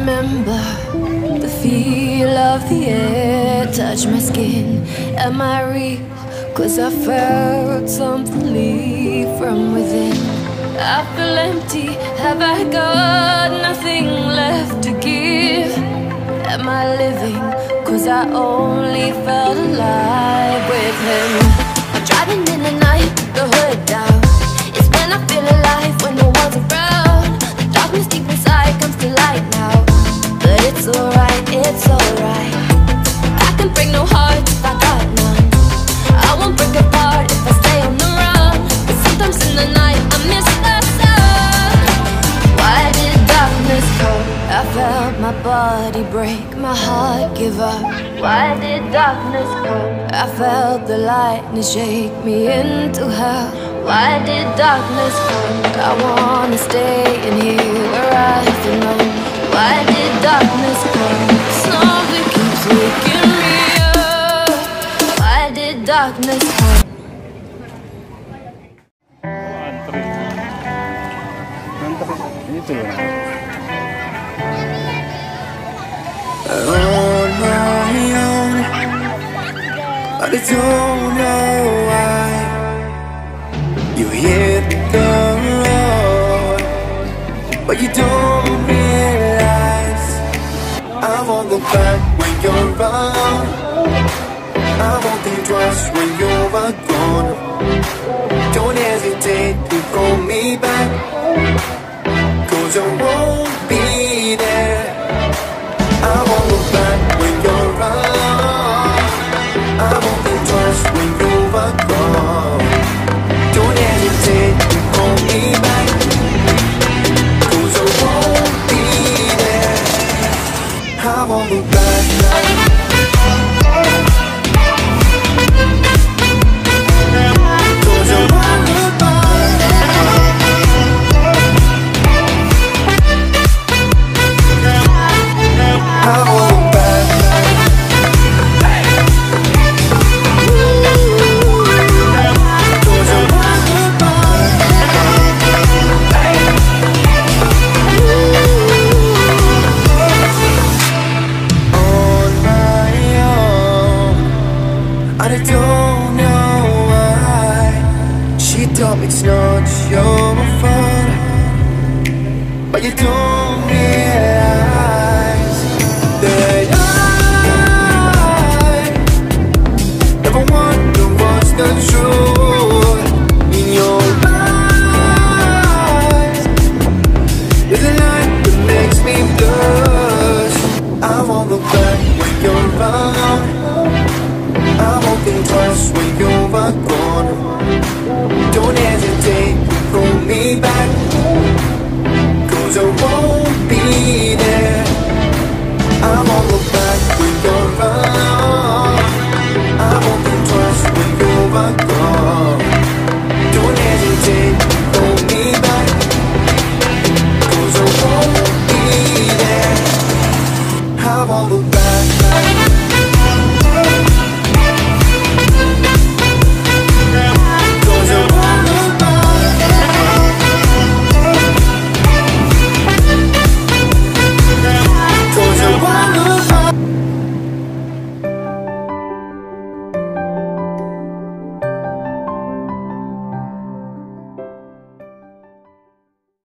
remember the feel of the air touch my skin. Am I real? Cause I felt something leave from within. I feel empty, have I got nothing left to give? Am I living? Cause I only felt alive with him. I'm driving in the night, the hood down. It's when I feel alive, when no one's around. The darkness deep inside comes to light now. But it's alright, it's alright. I can break no heart if I got none. I won't break apart if I stay on the run. But sometimes in the night I miss the sun. Why did darkness come? I felt my body break, my heart give up. Why did darkness come? I felt the lightness shake me into hell. Why did darkness come? I wanna stay in here where I belong. Why did darkness come? Something keeps waking me up. Why did darkness come? On my own, but I don't know why. You hit the road, but you don't realize I won't look back when you're around. I won't think twice when you're gone. Don't hesitate to call me back, cause I won't be there. I won't look back when you're around. I won't think twice when you're gone. Don't hesitate to call me back, cause I won't be there. I won't look back now. Cause I won't look back. I won't look back now. Cause I won't look back. On my own, I don't know why. She told me it's not your fault, but you don't realize that I never wonder what's the truth. In your eyes, there's a light that makes me blush. I won't look back when you're around. I won't think twice when you're gone. Don't hesitate, pull me back, cause I won't be there. I won't look